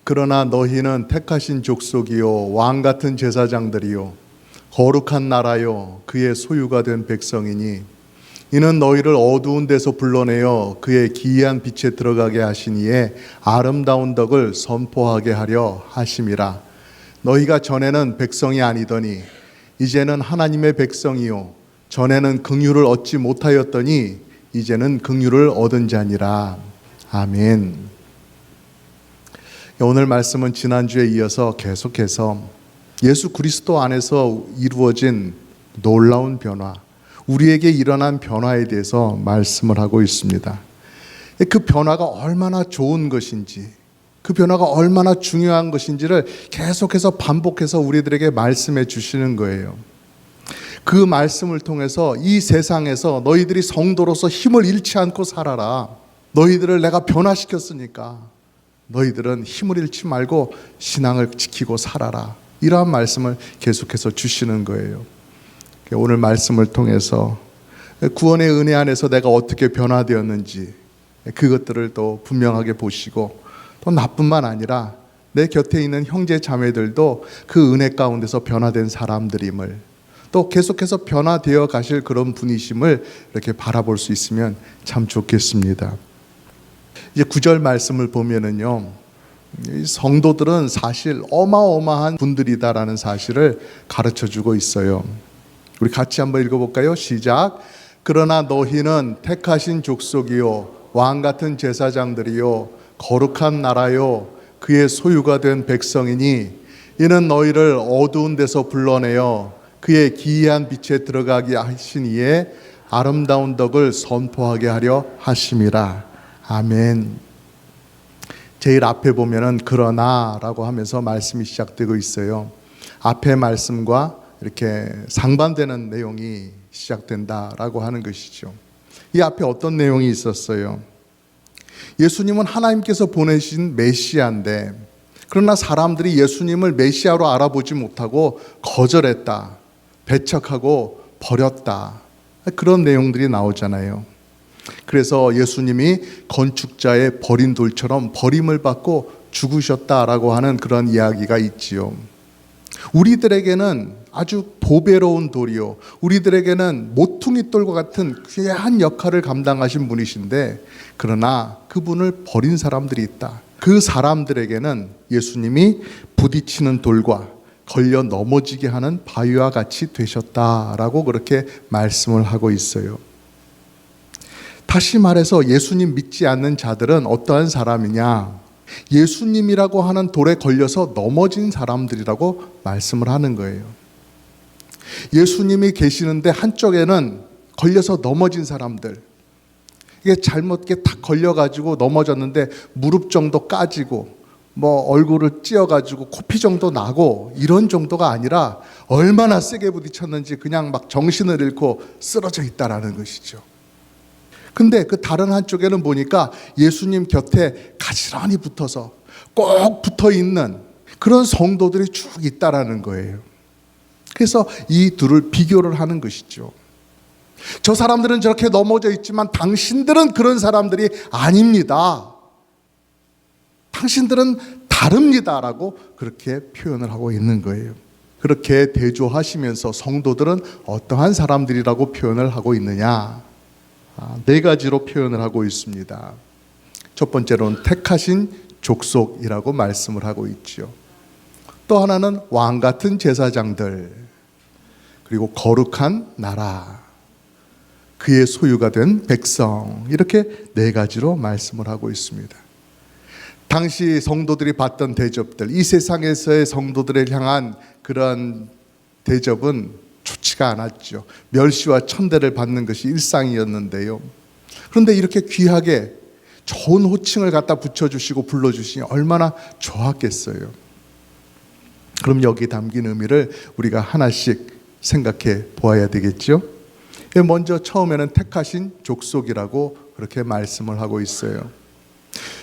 그러나 너희는 택하신 족속이요 왕같은 제사장들이요 거룩한 나라요 그의 소유가 된 백성이니 이는 너희를 어두운 데서 불러내어 그의 기이한 빛에 들어가게 하시니에 아름다운 덕을 선포하게 하려 하심이라. 너희가 전에는 백성이 아니더니 이제는 하나님의 백성이요 전에는 긍휼을 얻지 못하였더니 이제는 긍휼을 얻은 자니라. 아멘. 오늘 말씀은 지난주에 이어서 계속해서 예수 그리스도 안에서 이루어진 놀라운 변화, 우리에게 일어난 변화에 대해서 말씀을 하고 있습니다. 그 변화가 얼마나 좋은 것인지, 그 변화가 얼마나 중요한 것인지를 계속해서 반복해서 우리들에게 말씀해 주시는 거예요. 그 말씀을 통해서 이 세상에서 너희들이 성도로서 힘을 잃지 않고 살아라. 너희들을 내가 변화시켰으니까 너희들은 힘을 잃지 말고 신앙을 지키고 살아라. 이러한 말씀을 계속해서 주시는 거예요. 오늘 말씀을 통해서 구원의 은혜 안에서 내가 어떻게 변화되었는지 그것들을 또 분명하게 보시고, 또 나뿐만 아니라 내 곁에 있는 형제 자매들도 그 은혜 가운데서 변화된 사람들임을, 또 계속해서 변화되어 가실 그런 분이심을 이렇게 바라볼 수 있으면 참 좋겠습니다. 이제 9절 말씀을 보면은요, 성도들은 사실 어마어마한 분들이다라는 사실을 가르쳐 주고 있어요. 우리 같이 한번 읽어볼까요? 시작. 그러나 너희는 택하신 족속이요 왕같은 제사장들이요 거룩한 나라요 그의 소유가 된 백성이니 이는 너희를 어두운 데서 불러내어 그의 기이한 빛에 들어가게 하시니에 아름다운 덕을 선포하게 하려 하심이라. 아멘. 제일 앞에 보면은 그러나라고 하면서 말씀이 시작되고 있어요. 앞에 말씀과 이렇게 상반되는 내용이 시작된다라고 하는 것이죠. 이 앞에 어떤 내용이 있었어요? 예수님은 하나님께서 보내신 메시아인데, 그러나 사람들이 예수님을 메시아로 알아보지 못하고 거절했다, 배척하고 버렸다, 그런 내용들이 나오잖아요. 그래서 예수님이 건축자의 버린 돌처럼 버림을 받고 죽으셨다라고 하는 그런 이야기가 있지요. 우리들에게는 아주 보배로운 돌이요, 우리들에게는 모퉁이 돌과 같은 귀한 역할을 감당하신 분이신데, 그러나 그분을 버린 사람들이 있다. 그 사람들에게는 예수님이 부딪히는 돌과 걸려 넘어지게 하는 바위와 같이 되셨다라고 그렇게 말씀을 하고 있어요. 다시 말해서 예수님 믿지 않는 자들은 어떠한 사람이냐? 예수님이라고 하는 돌에 걸려서 넘어진 사람들이라고 말씀을 하는 거예요. 예수님이 계시는데 한쪽에는 걸려서 넘어진 사람들, 이게 잘못 탁 걸려가지고 넘어졌는데 무릎 정도 까지고 얼굴을 찧어가지고 코피 정도 나고 이런 정도가 아니라 얼마나 세게 부딪혔는지 그냥 막 정신을 잃고 쓰러져 있다라는 것이죠. 근데 그 다른 한쪽에는 보니까 예수님 곁에 가지런히 붙어서 꼭 붙어 있는 그런 성도들이 쭉 있다라는 거예요. 그래서 이 둘을 비교를 하는 것이죠. 저 사람들은 저렇게 넘어져 있지만 당신들은 그런 사람들이 아닙니다. 당신들은 다릅니다라고 그렇게 표현을 하고 있는 거예요. 그렇게 대조하시면서 성도들은 어떠한 사람들이라고 표현을 하고 있느냐? 네 가지로 표현을 하고 있습니다. 첫 번째로는 택하신 족속이라고 말씀을 하고 있죠. 또 하나는 왕같은 제사장들, 그리고 거룩한 나라, 그의 소유가 된 백성, 이렇게 네 가지로 말씀을 하고 있습니다. 당시 성도들이 받던 대접들, 이 세상에서의 성도들을 향한 그런 대접은 좋지가 않았죠. 멸시와 천대를 받는 것이 일상이었는데요. 그런데 이렇게 귀하게 좋은 호칭을 갖다 붙여주시고 불러주시니 얼마나 좋았겠어요. 그럼 여기 담긴 의미를 우리가 하나씩 생각해 보아야 되겠죠. 먼저 처음에는 택하신 족속이라고 그렇게 말씀을 하고 있어요.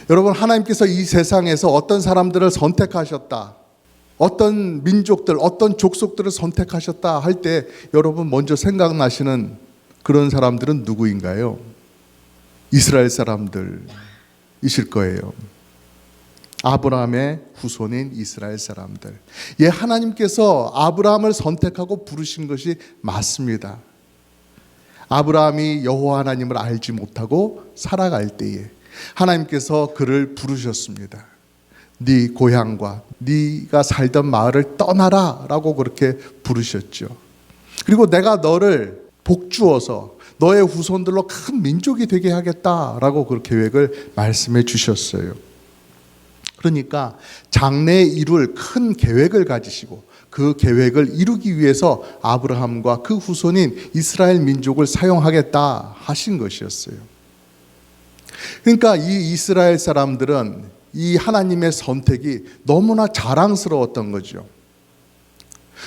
여러분, 하나님께서 이 세상에서 어떤 사람들을 선택하셨다, 어떤 민족들, 어떤 족속들을 선택하셨다 할 때 여러분 먼저 생각나시는 그런 사람들은 누구인가요? 이스라엘 사람들이실 거예요. 아브라함의 후손인 이스라엘 사람들. 예, 하나님께서 아브라함을 선택하고 부르신 것이 맞습니다. 아브라함이 여호와 하나님을 알지 못하고 살아갈 때에 하나님께서 그를 부르셨습니다. 네 고향과 네가 살던 마을을 떠나라 라고 그렇게 부르셨죠. 그리고 내가 너를 복주어서 너의 후손들로 큰 민족이 되게 하겠다라고 그 계획을 말씀해 주셨어요. 그러니까 장래에 이룰 큰 계획을 가지시고 그 계획을 이루기 위해서 아브라함과 그 후손인 이스라엘 민족을 사용하겠다 하신 것이었어요. 그러니까 이 이스라엘 사람들은 이 하나님의 선택이 너무나 자랑스러웠던 거죠.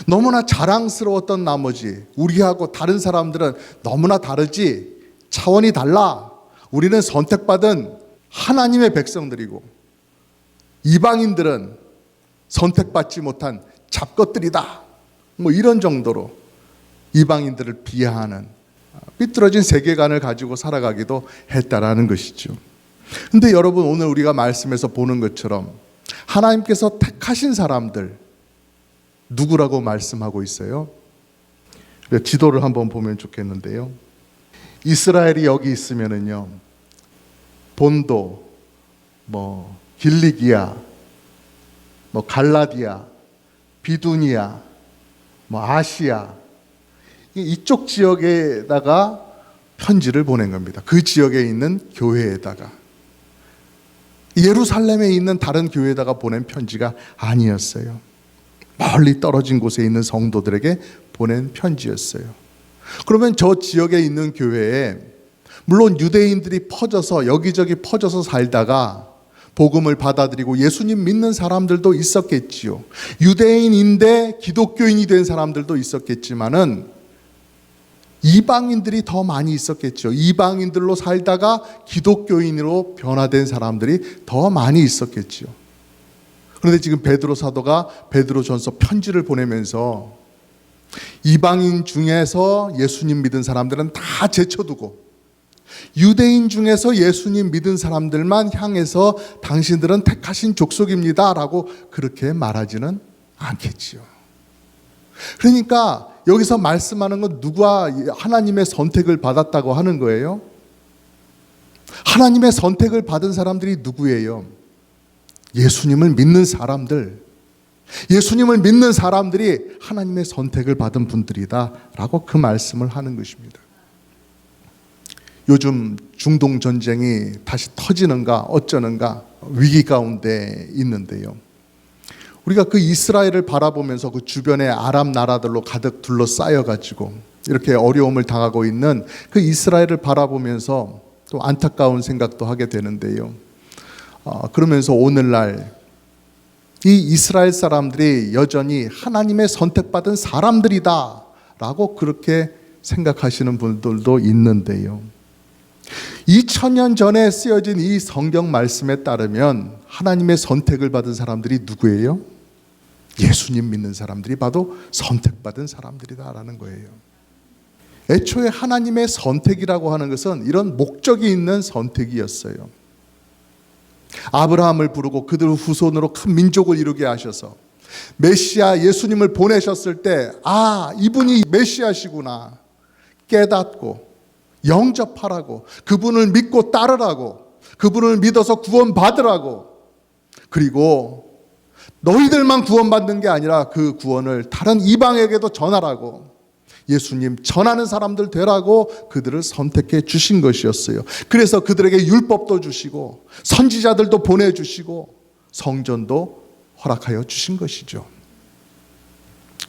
너무나 자랑스러웠던 나머지 우리하고 다른 사람들은 너무나 다르지, 차원이 달라. 우리는 선택받은 하나님의 백성들이고 이방인들은 선택받지 못한 잡것들이다. 뭐 이런 정도로 이방인들을 비하하는 삐뚤어진 세계관을 가지고 살아가기도 했다라는 것이죠. 근데 여러분, 오늘 우리가 말씀에서 보는 것처럼 하나님께서 택하신 사람들 누구라고 말씀하고 있어요? 지도를 한번 보면 좋겠는데요. 이스라엘이 여기 있으면은요, 본도, 길리기아, 갈라디아, 비두니아, 아시아, 이쪽 지역에다가 편지를 보낸 겁니다. 그 지역에 있는 교회에다가. 예루살렘에 있는 다른 교회에다가 보낸 편지가 아니었어요. 멀리 떨어진 곳에 있는 성도들에게 보낸 편지였어요. 그러면 저 지역에 있는 교회에 물론 유대인들이 퍼져서 여기저기 퍼져서 살다가 복음을 받아들이고 예수님 믿는 사람들도 있었겠지요. 유대인인데 기독교인이 된 사람들도 있었겠지만은 이방인들이 더 많이 있었겠죠. 이방인들로 살다가 기독교인으로 변화된 사람들이 더 많이 있었겠죠. 그런데 지금 베드로 사도가 베드로전서 편지를 보내면서 이방인 중에서 예수님 믿은 사람들은 다 제쳐두고 유대인 중에서 예수님 믿은 사람들만 향해서 당신들은 택하신 족속입니다 라고 그렇게 말하지는 않겠지요. 그러니까 여기서 말씀하는 건 누가 하나님의 선택을 받았다고 하는 거예요? 하나님의 선택을 받은 사람들이 누구예요? 예수님을 믿는 사람들, 예수님을 믿는 사람들이 하나님의 선택을 받은 분들이다 라고 그 말씀을 하는 것입니다. 요즘 중동 전쟁이 다시 터지는가 어쩌는가 위기 가운데 있는데요. 우리가 그 이스라엘을 바라보면서 그 주변의 아랍 나라들로 가득 둘러싸여가지고 이렇게 어려움을 당하고 있는 그 이스라엘을 바라보면서 또 안타까운 생각도 하게 되는데요. 그러면서 오늘날 이 이스라엘 사람들이 여전히 하나님의 선택받은 사람들이다 라고 그렇게 생각하시는 분들도 있는데요. 2000년 전에 쓰여진 이 성경 말씀에 따르면 하나님의 선택을 받은 사람들이 누구예요? 예수님 믿는 사람들이 봐도 선택받은 사람들이다라는 거예요. 애초에 하나님의 선택이라고 하는 것은 이런 목적이 있는 선택이었어요. 아브라함을 부르고 그들 후손으로 큰 민족을 이루게 하셔서 메시아 예수님을 보내셨을 때 이분이 메시아시구나 깨닫고 영접하라고, 그분을 믿고 따르라고, 그분을 믿어서 구원받으라고, 그리고 너희들만 구원받는 게 아니라 그 구원을 다른 이방에게도 전하라고, 예수님 전하는 사람들 되라고 그들을 선택해 주신 것이었어요. 그래서 그들에게 율법도 주시고 선지자들도 보내주시고 성전도 허락하여 주신 것이죠.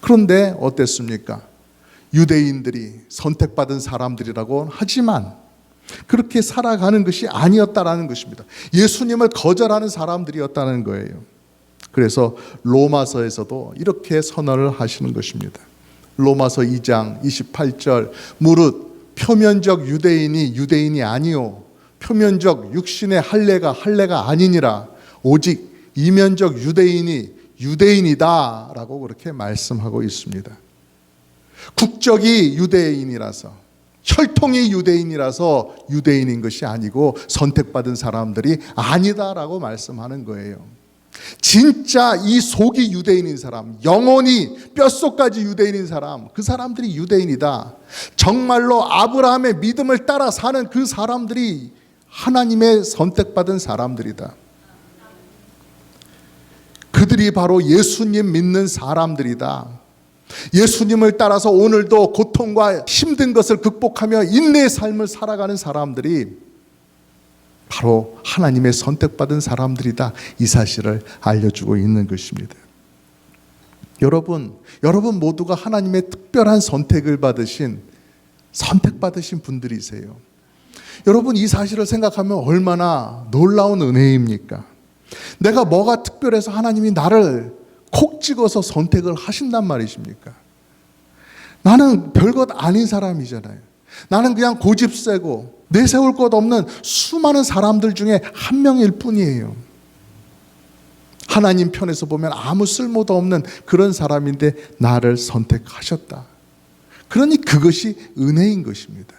그런데 어땠습니까? 유대인들이 선택받은 사람들이라고 하지만 그렇게 살아가는 것이 아니었다라는 것입니다. 예수님을 거절하는 사람들이었다는 거예요. 그래서 로마서에서도 이렇게 선언을 하시는 것입니다. 로마서 2장 28절 무릇 표면적 유대인이 유대인이 아니요 표면적 육신의 할례가 아니니라 오직 이면적 유대인이 유대인이다 라고 그렇게 말씀하고 있습니다. 국적이 유대인이라서 혈통이 유대인이라서 유대인인 것이 아니고 선택받은 사람들이 아니다라고 말씀하는 거예요. 진짜 이 속이 유대인인 사람, 영혼이 뼛속까지 유대인인 사람, 그 사람들이 유대인이다. 정말로 아브라함의 믿음을 따라 사는 그 사람들이 하나님의 선택받은 사람들이다. 그들이 바로 예수님 믿는 사람들이다. 예수님을 따라서 오늘도 고통과 힘든 것을 극복하며 인내의 삶을 살아가는 사람들이 바로 하나님의 선택받은 사람들이다. 이 사실을 알려주고 있는 것입니다. 여러분 모두가 하나님의 특별한 선택을 받으신 선택받으신 분들이세요. 여러분, 이 사실을 생각하면 얼마나 놀라운 은혜입니까? 내가 뭐가 특별해서 하나님이 나를 콕 찍어서 선택을 하신단 말이십니까? 나는 별것 아닌 사람이잖아요. 나는 그냥 고집세고 내세울 것 없는 수많은 사람들 중에 한 명일 뿐이에요. 하나님 편에서 보면 아무 쓸모도 없는 그런 사람인데 나를 선택하셨다. 그러니 그것이 은혜인 것입니다.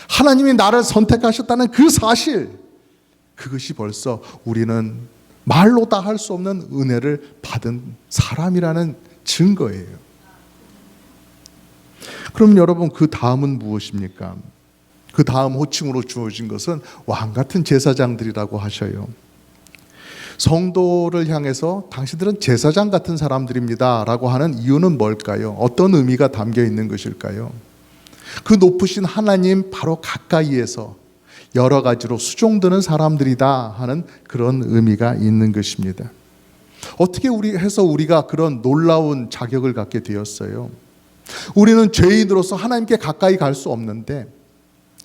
하나님이 나를 선택하셨다는 그 사실, 그것이 벌써 우리는 말로 다 할 수 없는 은혜를 받은 사람이라는 증거예요. 그럼 여러분, 그 다음은 무엇입니까? 그 다음 호칭으로 주어진 것은 왕같은 제사장들이라고 하셔요. 성도를 향해서 당신들은 제사장 같은 사람들입니다 라고 하는 이유는 뭘까요? 어떤 의미가 담겨 있는 것일까요? 그 높으신 하나님 바로 가까이에서 여러 가지로 수종드는 사람들이다 하는 그런 의미가 있는 것입니다. 어떻게 우리가 그런 놀라운 자격을 갖게 되었어요? 우리는 죄인으로서 하나님께 가까이 갈 수 없는데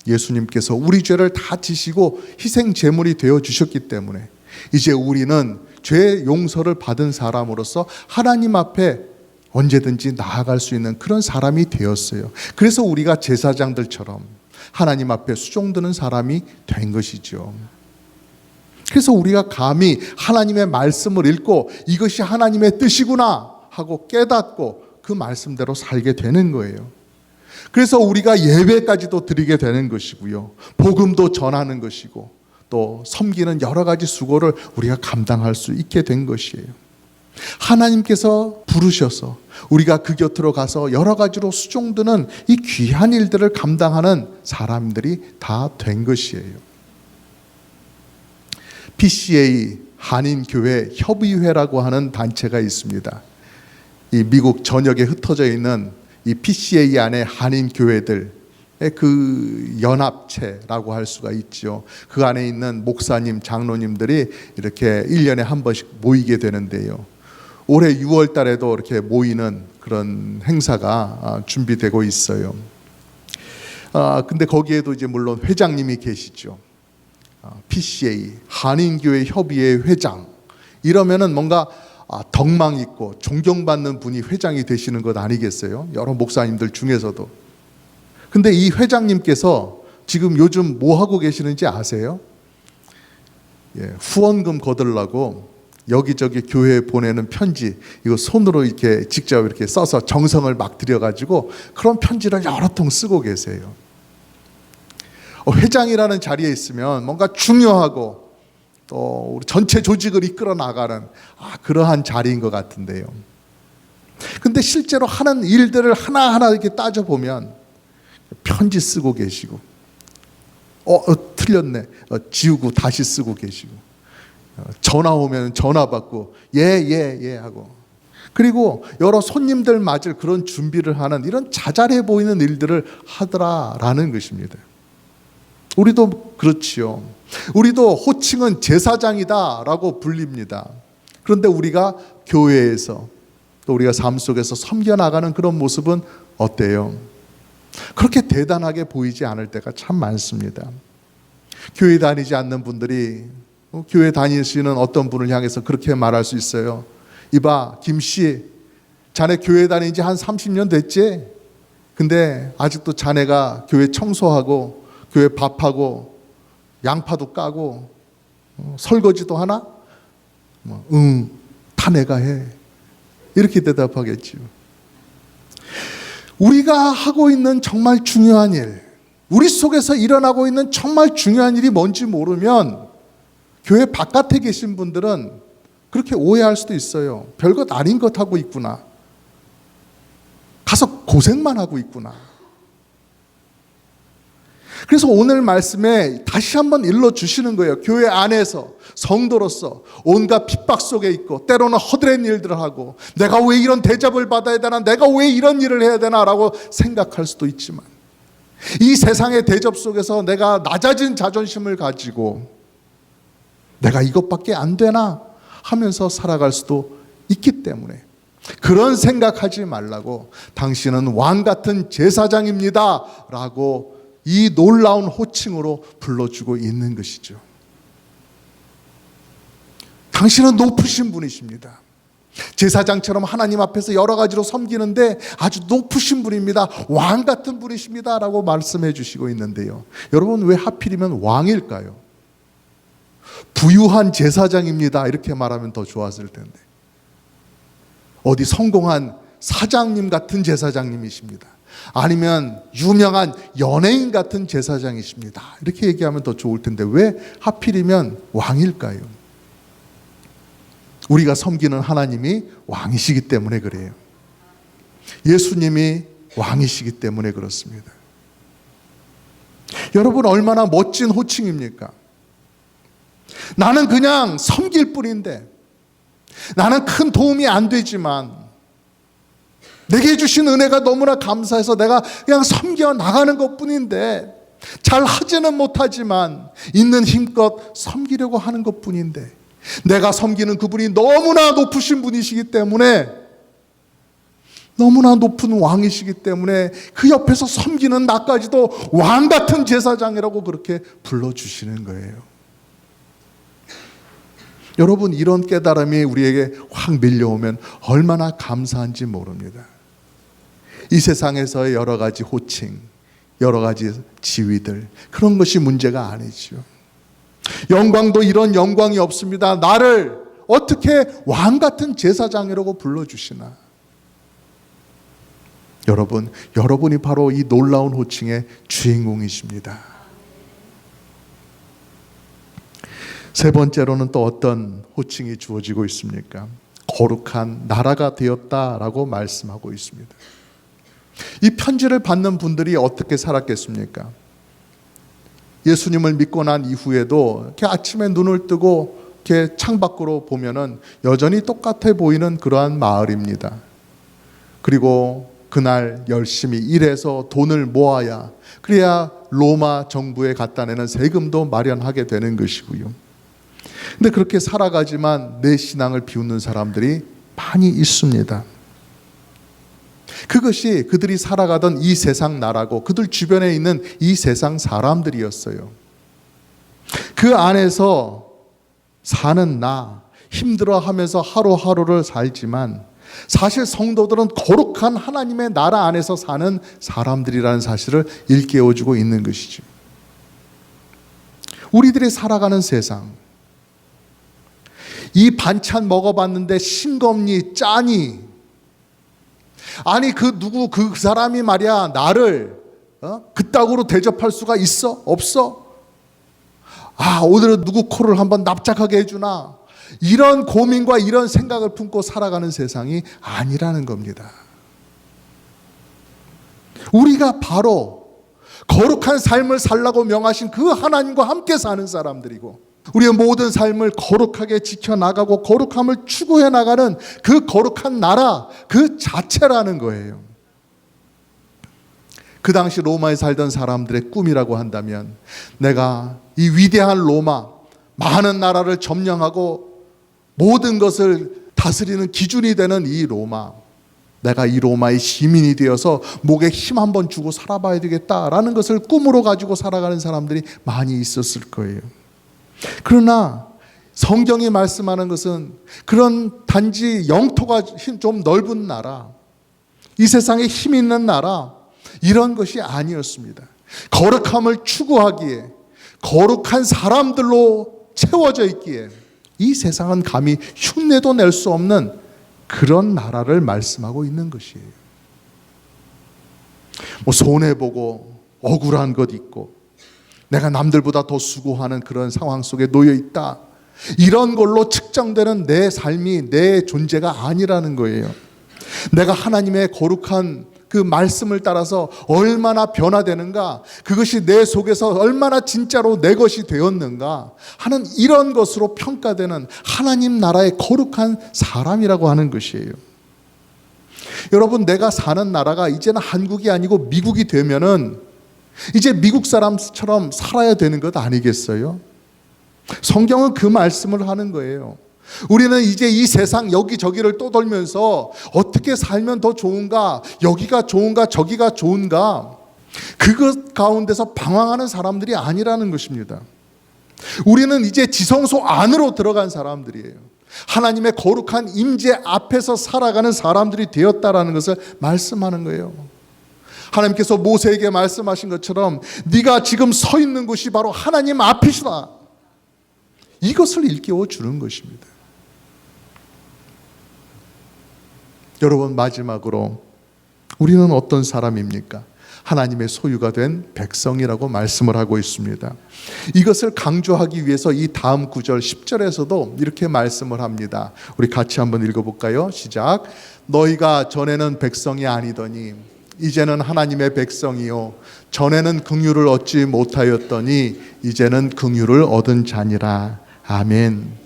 예수님께서 우리 죄를 다 지시고 희생 제물이 되어 주셨기 때문에 이제 우리는 죄 용서를 받은 사람으로서 하나님 앞에 언제든지 나아갈 수 있는 그런 사람이 되었어요. 그래서 우리가 제사장들처럼 하나님 앞에 수종드는 사람이 된 것이죠. 그래서 우리가 감히 하나님의 말씀을 읽고 이것이 하나님의 뜻이구나 하고 깨닫고 그 말씀대로 살게 되는 거예요. 그래서 우리가 예배까지도 드리게 되는 것이고요. 복음도 전하는 것이고 또 섬기는 여러 가지 수고를 우리가 감당할 수 있게 된 것이에요. 하나님께서 부르셔서 우리가 그 곁으로 가서 여러 가지로 수종드는 이 귀한 일들을 감당하는 사람들이 다 된 것이에요. PCA 한인교회 협의회라고 하는 단체가 있습니다. 이 미국 전역에 흩어져 있는 이 PCA 안에 한인교회들 그 연합체라고 할 수가 있죠. 그 안에 있는 목사님, 장로님들이 이렇게 1년에 한 번씩 모이게 되는데요. 올해 6월 달에도 이렇게 모이는 그런 행사가 준비되고 있어요. 근데 거기에도 이제 물론 회장님이 계시죠. PCA, 한인교회 협의회 회장. 이러면은 뭔가 덕망 있고 존경받는 분이 회장이 되시는 것 아니겠어요? 여러 목사님들 중에서도. 근데 이 회장님께서 지금 요즘 뭐 하고 계시는지 아세요? 후원금 거들라고 여기저기 교회에 보내는 편지, 이거 손으로 이렇게 직접 이렇게 써서 정성을 막 들여가지고 그런 편지를 여러 통 쓰고 계세요. 회장이라는 자리에 있으면 뭔가 중요하고 또 우리 전체 조직을 이끌어 나가는 그러한 자리인 것 같은데요. 근데 실제로 하는 일들을 하나하나 이렇게 따져보면 편지 쓰고 계시고 틀렸네 지우고 다시 쓰고 계시고 전화 오면 전화 받고 예 하고 그리고 여러 손님들 맞을 그런 준비를 하는 이런 자잘해 보이는 일들을 하더라라는 것입니다. 우리도 그렇지요. 우리도 호칭은 제사장이다라고 불립니다. 그런데 우리가 교회에서 또 우리가 삶 속에서 섬겨나가는 그런 모습은 어때요? 그렇게 대단하게 보이지 않을 때가 참 많습니다. 교회 다니지 않는 분들이 교회 다니시는 어떤 분을 향해서 그렇게 말할 수 있어요. 이봐 김씨, 자네 교회 다닌 지 한 30년 됐지? 근데 아직도 자네가 교회 청소하고 교회 밥하고 양파도 까고 설거지도 하나? 다 내가 해. 이렇게 대답하겠지요. 우리가 하고 있는 정말 중요한 일, 우리 속에서 일어나고 있는 정말 중요한 일이 뭔지 모르면 교회 바깥에 계신 분들은 그렇게 오해할 수도 있어요. 별것 아닌 것 하고 있구나. 가서 고생만 하고 있구나. 그래서 오늘 말씀에 다시 한번 일러주시는 거예요. 교회 안에서 성도로서 온갖 핍박 속에 있고 때로는 허드렛 일들을 하고 내가 왜 이런 대접을 받아야 되나, 내가 왜 이런 일을 해야 되나 라고 생각할 수도 있지만, 이 세상의 대접 속에서 내가 낮아진 자존심을 가지고 내가 이것밖에 안 되나 하면서 살아갈 수도 있기 때문에 그런 생각하지 말라고, 당신은 왕 같은 제사장입니다 라고 이 놀라운 호칭으로 불러주고 있는 것이죠. 당신은 높으신 분이십니다. 제사장처럼 하나님 앞에서 여러 가지로 섬기는데 아주 높으신 분입니다. 왕 같은 분이십니다 라고 말씀해 주시고 있는데요, 여러분 왜 하필이면 왕일까요? 부유한 제사장입니다 이렇게 말하면 더 좋았을 텐데, 어디 성공한 사장님 같은 제사장님이십니다, 아니면 유명한 연예인 같은 제사장이십니다 이렇게 얘기하면 더 좋을 텐데 왜 하필이면 왕일까요? 우리가 섬기는 하나님이 왕이시기 때문에 그래요. 예수님이 왕이시기 때문에 그렇습니다. 여러분, 얼마나 멋진 호칭입니까? 나는 그냥 섬길 뿐인데, 나는 큰 도움이 안 되지만 내게 주신 은혜가 너무나 감사해서 내가 그냥 섬겨 나가는 것뿐인데, 잘 하지는 못하지만 있는 힘껏 섬기려고 하는 것뿐인데, 내가 섬기는 그분이 너무나 높으신 분이시기 때문에, 너무나 높은 왕이시기 때문에 그 옆에서 섬기는 나까지도 왕 같은 제사장이라고 그렇게 불러주시는 거예요. 여러분, 이런 깨달음이 우리에게 확 밀려오면 얼마나 감사한지 모릅니다. 이 세상에서의 여러 가지 호칭, 여러 가지 지위들, 그런 것이 문제가 아니죠. 영광도 이런 영광이 없습니다. 나를 어떻게 왕 같은 제사장이라고 불러주시나. 여러분, 여러분이 바로 이 놀라운 호칭의 주인공이십니다. 세 번째로는 또 어떤 호칭이 주어지고 있습니까? 거룩한 나라가 되었다라고 말씀하고 있습니다. 이 편지를 받는 분들이 어떻게 살았겠습니까? 예수님을 믿고 난 이후에도 이렇게 아침에 눈을 뜨고 이렇게 창밖으로 보면은 여전히 똑같아 보이는 그러한 마을입니다. 그리고 그날 열심히 일해서 돈을 모아야, 그래야 로마 정부에 갖다 내는 세금도 마련하게 되는 것이고요. 근데 그렇게 살아가지만 내 신앙을 비웃는 사람들이 많이 있습니다. 그것이 그들이 살아가던 이 세상 나라고 그들 주변에 있는 이 세상 사람들이었어요. 그 안에서 사는 나, 힘들어하면서 하루하루를 살지만 사실 성도들은 거룩한 하나님의 나라 안에서 사는 사람들이라는 사실을 일깨워주고 있는 것이죠. 우리들이 살아가는 세상, 이 반찬 먹어봤는데 싱겁니 짜니, 아니 그 사람이 말이야 나를 그따구로 대접할 수가 있어? 없어? 아, 오늘은 누구 코를 한번 납작하게 해주나, 이런 고민과 이런 생각을 품고 살아가는 세상이 아니라는 겁니다. 우리가 바로 거룩한 삶을 살라고 명하신 그 하나님과 함께 사는 사람들이고, 우리의 모든 삶을 거룩하게 지켜나가고 거룩함을 추구해 나가는 그 거룩한 나라 그 자체라는 거예요. 그 당시 로마에 살던 사람들의 꿈이라고 한다면, 내가 이 위대한 로마, 많은 나라를 점령하고 모든 것을 다스리는 기준이 되는 이 로마, 내가 이 로마의 시민이 되어서 목에 힘 한번 주고 살아봐야 되겠다라는 것을 꿈으로 가지고 살아가는 사람들이 많이 있었을 거예요. 그러나 성경이 말씀하는 것은 그런 단지 영토가 좀 넓은 나라, 이 세상에 힘 있는 나라, 이런 것이 아니었습니다. 거룩함을 추구하기에, 거룩한 사람들로 채워져 있기에 이 세상은 감히 흉내도 낼 수 없는 그런 나라를 말씀하고 있는 것이에요. 손해보고 억울한 것 있고 내가 남들보다 더 수고하는 그런 상황 속에 놓여 있다, 이런 걸로 측정되는 내 삶이 내 존재가 아니라는 거예요. 내가 하나님의 거룩한 그 말씀을 따라서 얼마나 변화되는가, 그것이 내 속에서 얼마나 진짜로 내 것이 되었는가 하는 이런 것으로 평가되는 하나님 나라의 거룩한 사람이라고 하는 것이에요. 여러분, 내가 사는 나라가 이제는 한국이 아니고 미국이 되면은 이제 미국 사람처럼 살아야 되는 것 아니겠어요? 성경은 그 말씀을 하는 거예요. 우리는 이제 이 세상 여기저기를 떠돌면서 어떻게 살면 더 좋은가, 여기가 좋은가 저기가 좋은가, 그것 가운데서 방황하는 사람들이 아니라는 것입니다. 우리는 이제 지성소 안으로 들어간 사람들이에요. 하나님의 거룩한 임재 앞에서 살아가는 사람들이 되었다라는 것을 말씀하는 거예요. 하나님께서 모세에게 말씀하신 것처럼 네가 지금 서 있는 곳이 바로 하나님 앞이시다, 이것을 일깨워 주는 것입니다. 여러분, 마지막으로 우리는 어떤 사람입니까? 하나님의 소유가 된 백성이라고 말씀을 하고 있습니다. 이것을 강조하기 위해서 이 다음 구절 10절에서도 이렇게 말씀을 합니다. 우리 같이 한번 읽어볼까요? 시작. 너희가 전에는 백성이 아니더니 이제는 하나님의 백성이요 전에는 긍휼을 얻지 못하였더니 이제는 긍휼을 얻은 자니라. 아멘.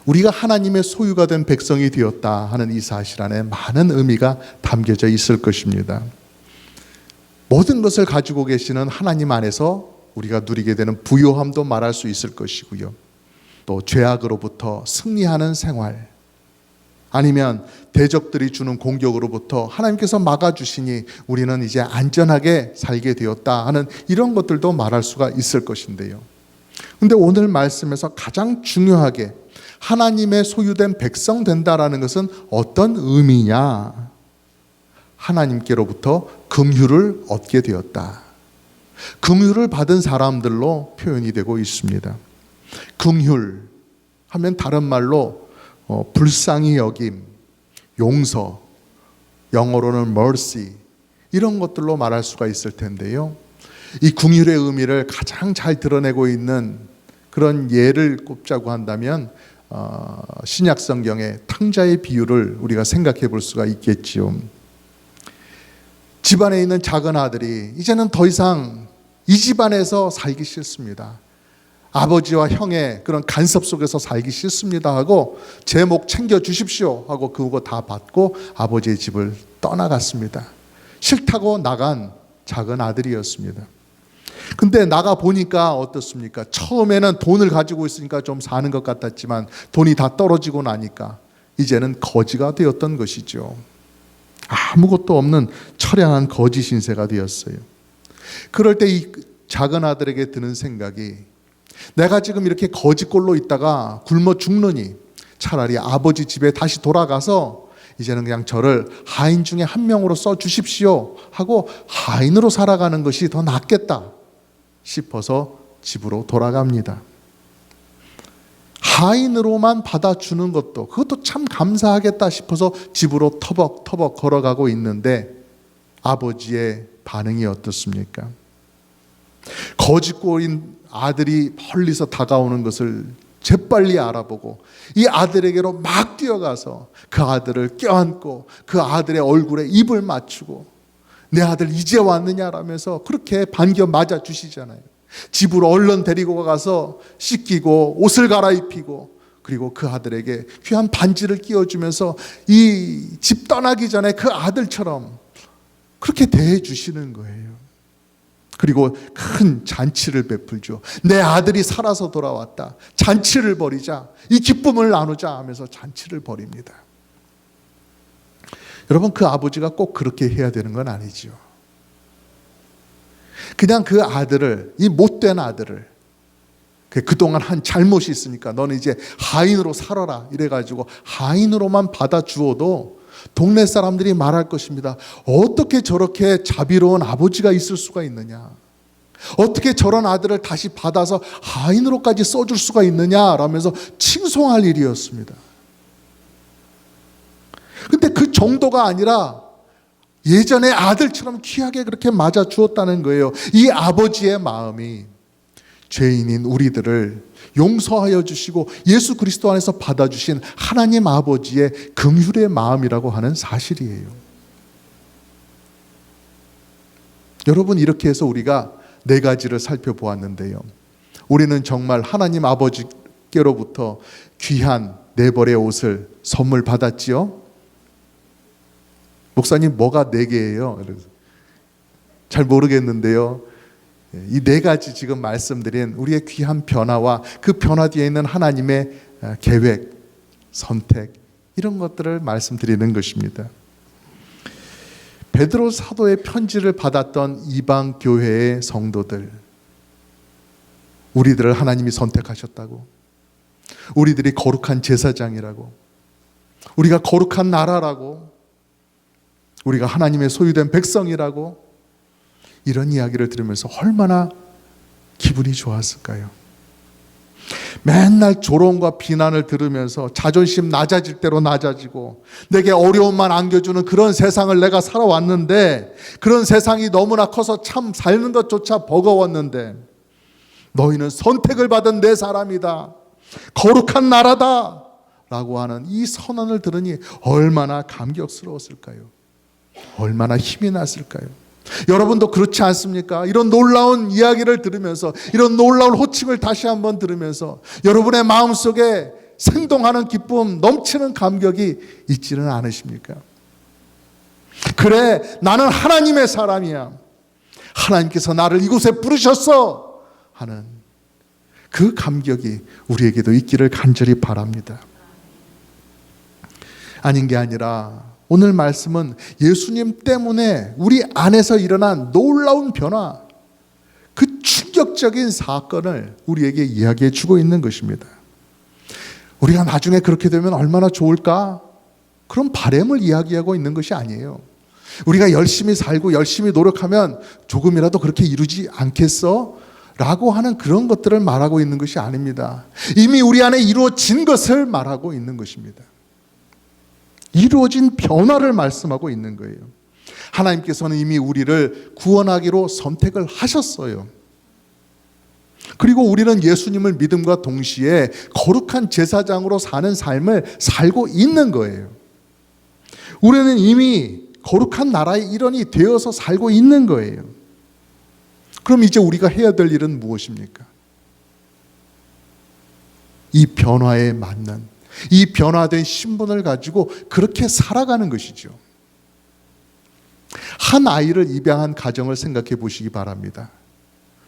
우리가 하나님의 소유가 된 백성이 되었다 하는 이 사실 안에 많은 의미가 담겨져 있을 것입니다. 모든 것을 가지고 계시는 하나님 안에서 우리가 누리게 되는 부요함도 말할 수 있을 것이고요. 또 죄악으로부터 승리하는 생활, 아니면 대적들이 주는 공격으로부터 하나님께서 막아주시니 우리는 이제 안전하게 살게 되었다 하는 이런 것들도 말할 수가 있을 것인데요. 근데 오늘 말씀에서 가장 중요하게 하나님의 소유된 백성 된다라는 것은 어떤 의미냐? 하나님께로부터 긍휼을 얻게 되었다. 긍휼을 받은 사람들로 표현이 되고 있습니다. 긍휼 하면 다른 말로 불쌍히 여김, 용서, 영어로는 mercy, 이런 것들로 말할 수가 있을 텐데요. 이 긍휼의 의미를 가장 잘 드러내고 있는 그런 예를 꼽자고 한다면 신약 성경의 탕자의 비유를 우리가 생각해 볼 수가 있겠지요. 집안에 있는 작은 아들이 이제는 더 이상 이 집안에서 살기 싫습니다. 아버지와 형의 그런 간섭 속에서 살기 싫습니다 하고 제 목 챙겨주십시오 하고 그거 다 받고 아버지의 집을 떠나갔습니다. 싫다고 나간 작은 아들이었습니다. 근데 나가 보니까 어떻습니까? 처음에는 돈을 가지고 있으니까 좀 사는 것 같았지만 돈이 다 떨어지고 나니까 이제는 거지가 되었던 것이죠. 아무것도 없는 처량한 거지 신세가 되었어요. 그럴 때 이 작은 아들에게 드는 생각이, 내가 지금 이렇게 거지꼴로 있다가 굶어 죽느니 차라리 아버지 집에 다시 돌아가서 이제는 그냥 저를 하인 중에 한 명으로 써주십시오 하고 하인으로 살아가는 것이 더 낫겠다 싶어서 집으로 돌아갑니다. 하인으로만 받아주는 것도, 그것도 참 감사하겠다 싶어서 집으로 터벅터벅 걸어가고 있는데 아버지의 반응이 어떻습니까? 거지꼴인 아들이 멀리서 다가오는 것을 재빨리 알아보고 이 아들에게로 막 뛰어가서 그 아들을 껴안고 그 아들의 얼굴에 입을 맞추고 내 아들 이제 왔느냐라면서 그렇게 반겨 맞아 주시잖아요. 집으로 얼른 데리고 가서 씻기고 옷을 갈아입히고 그리고 그 아들에게 귀한 반지를 끼워주면서 이 집 떠나기 전에 그 아들처럼 그렇게 대해 주시는 거예요. 그리고 큰 잔치를 베풀죠. 내 아들이 살아서 돌아왔다. 잔치를 벌이자. 이 기쁨을 나누자 하면서 잔치를 벌입니다. 여러분, 그 아버지가 꼭 그렇게 해야 되는 건 아니죠. 그냥 그 아들을, 이 못된 아들을, 그동안 한 잘못이 있으니까 너는 이제 하인으로 살아라 이래가지고 하인으로만 받아주어도 동네 사람들이 말할 것입니다. 어떻게 저렇게 자비로운 아버지가 있을 수가 있느냐, 어떻게 저런 아들을 다시 받아서 하인으로까지 써줄 수가 있느냐라면서 칭송할 일이었습니다. 근데 그 정도가 아니라 예전에 아들처럼 귀하게 그렇게 맞아 주었다는 거예요. 이 아버지의 마음이 죄인인 우리들을 용서하여 주시고 예수 그리스도 안에서 받아주신 하나님 아버지의 긍휼의 마음이라고 하는 사실이에요. 여러분, 이렇게 해서 우리가 4가지를 살펴보았는데요. 우리는 정말 하나님 아버지께로부터 귀한 4벌의 옷을 선물 받았지요? 목사님, 뭐가 4개예요? 잘 모르겠는데요. 이 4가지 지금 말씀드린 우리의 귀한 변화와 그 변화 뒤에 있는 하나님의 계획, 선택, 이런 것들을 말씀드리는 것입니다. 베드로 사도의 편지를 받았던 이방 교회의 성도들, 우리들을 하나님이 선택하셨다고, 우리들이 거룩한 제사장이라고, 우리가 거룩한 나라라고, 우리가 하나님의 소유된 백성이라고, 이런 이야기를 들으면서 얼마나 기분이 좋았을까요? 맨날 조롱과 비난을 들으면서 자존심 낮아질 대로 낮아지고 내게 어려움만 안겨주는 그런 세상을 내가 살아왔는데, 그런 세상이 너무나 커서 참 살는 것조차 버거웠는데, 너희는 선택을 받은 내 사람이다, 거룩한 나라다 라고 하는 이 선언을 들으니 얼마나 감격스러웠을까요? 얼마나 힘이 났을까요? 여러분도 그렇지 않습니까? 이런 놀라운 이야기를 들으면서, 이런 놀라운 호칭을 다시 한번 들으면서 여러분의 마음속에 생동하는 기쁨, 넘치는 감격이 있지는 않으십니까? 그래, 나는 하나님의 사람이야, 하나님께서 나를 이곳에 부르셨어 하는 그 감격이 우리에게도 있기를 간절히 바랍니다. 아닌 게 아니라 오늘 말씀은 예수님 때문에 우리 안에서 일어난 놀라운 변화, 그 충격적인 사건을 우리에게 이야기해 주고 있는 것입니다. 우리가 나중에 그렇게 되면 얼마나 좋을까? 그런 바람을 이야기하고 있는 것이 아니에요. 우리가 열심히 살고 열심히 노력하면 조금이라도 그렇게 이루지 않겠어? 라고 하는 그런 것들을 말하고 있는 것이 아닙니다. 이미 우리 안에 이루어진 것을 말하고 있는 것입니다. 이루어진 변화를 말씀하고 있는 거예요. 하나님께서는 이미 우리를 구원하기로 선택을 하셨어요. 그리고 우리는 예수님을 믿음과 동시에 거룩한 제사장으로 사는 삶을 살고 있는 거예요. 우리는 이미 거룩한 나라의 일원이 되어서 살고 있는 거예요. 그럼 이제 우리가 해야 될 일은 무엇입니까? 이 변화에 맞는, 이 변화된 신분을 가지고 그렇게 살아가는 것이죠. 한 아이를 입양한 가정을 생각해 보시기 바랍니다.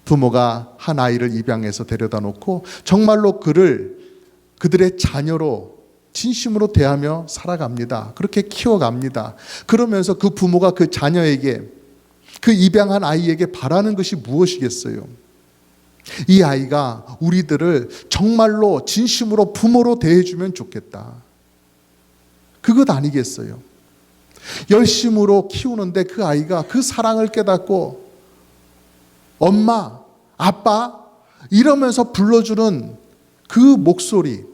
부모가 한 아이를 입양해서 데려다 놓고 정말로 그들의 자녀로 진심으로 대하며 살아갑니다. 그렇게 키워갑니다. 그러면서 그 부모가 그 자녀에게, 그 입양한 아이에게 바라는 것이 무엇이겠어요? 이 아이가 우리들을 정말로 진심으로 부모로 대해주면 좋겠다, 그것 아니겠어요? 열심으로 키우는데 그 아이가 그 사랑을 깨닫고 엄마, 아빠 이러면서 불러주는 그 목소리,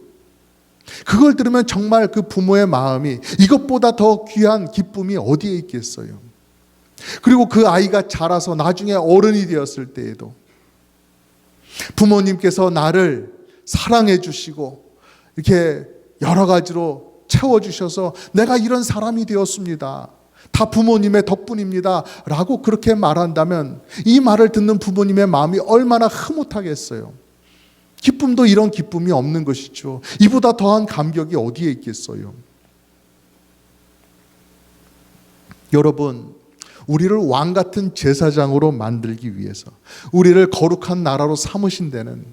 그걸 들으면 정말 그 부모의 마음이 이것보다 더 귀한 기쁨이 어디에 있겠어요? 그리고 그 아이가 자라서 나중에 어른이 되었을 때에도 부모님께서 나를 사랑해 주시고 이렇게 여러 가지로 채워주셔서 내가 이런 사람이 되었습니다, 다 부모님의 덕분입니다 라고 그렇게 말한다면 이 말을 듣는 부모님의 마음이 얼마나 흐뭇하겠어요. 기쁨도 이런 기쁨이 없는 것이죠. 이보다 더한 감격이 어디에 있겠어요? 여러분, 우리를 왕 같은 제사장으로 만들기 위해서, 우리를 거룩한 나라로 삼으신 데는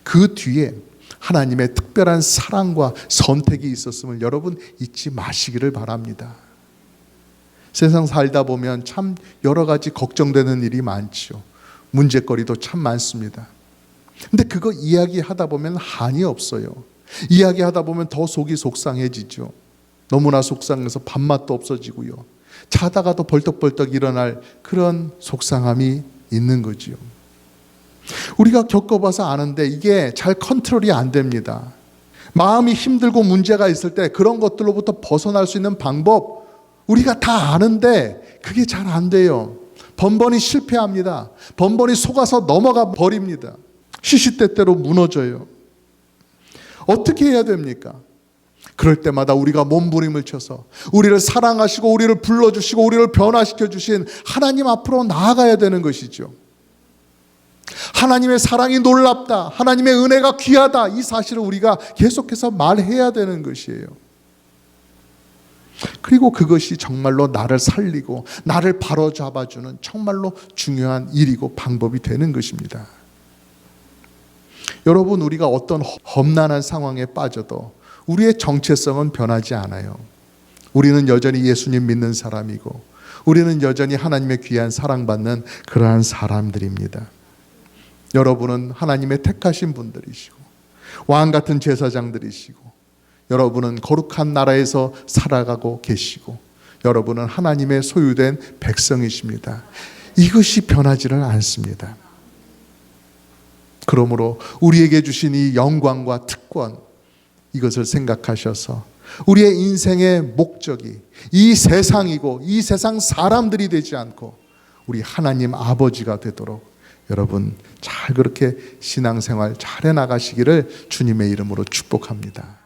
그 뒤에 하나님의 특별한 사랑과 선택이 있었음을 여러분 잊지 마시기를 바랍니다. 세상 살다 보면 참 여러 가지 걱정되는 일이 많죠. 문제거리도 참 많습니다. 근데 그거 이야기하다 보면 한이 없어요. 이야기하다 보면 더 속이 속상해지죠. 너무나 속상해서 밥맛도 없어지고요. 자다가도 벌떡벌떡 일어날 그런 속상함이 있는 거지요. 우리가 겪어봐서 아는데 이게 잘 컨트롤이 안 됩니다. 마음이 힘들고 문제가 있을 때 그런 것들로부터 벗어날 수 있는 방법 우리가 다 아는데 그게 잘 안 돼요. 번번이 실패합니다. 번번이 속아서 넘어가 버립니다. 시시때때로 무너져요. 어떻게 해야 됩니까? 그럴 때마다 우리가 몸부림을 쳐서 우리를 사랑하시고 우리를 불러주시고 우리를 변화시켜 주신 하나님 앞으로 나아가야 되는 것이죠. 하나님의 사랑이 놀랍다, 하나님의 은혜가 귀하다, 이 사실을 우리가 계속해서 말해야 되는 것이에요. 그리고 그것이 정말로 나를 살리고 나를 바로잡아주는 정말로 중요한 일이고 방법이 되는 것입니다. 여러분, 우리가 어떤 험난한 상황에 빠져도 우리의 정체성은 변하지 않아요. 우리는 여전히 예수님 믿는 사람이고 우리는 여전히 하나님의 귀한 사랑받는 그러한 사람들입니다. 여러분은 하나님의 택하신 분들이시고 왕 같은 제사장들이시고 여러분은 거룩한 나라에서 살아가고 계시고 여러분은 하나님의 소유된 백성이십니다. 이것이 변하지를 않습니다. 그러므로 우리에게 주신 이 영광과 특권, 이것을 생각하셔서 우리의 인생의 목적이 이 세상이고 이 세상 사람들이 되지 않고 우리 하나님 아버지가 되도록 여러분 잘 그렇게 신앙생활 잘 해나가시기를 주님의 이름으로 축복합니다.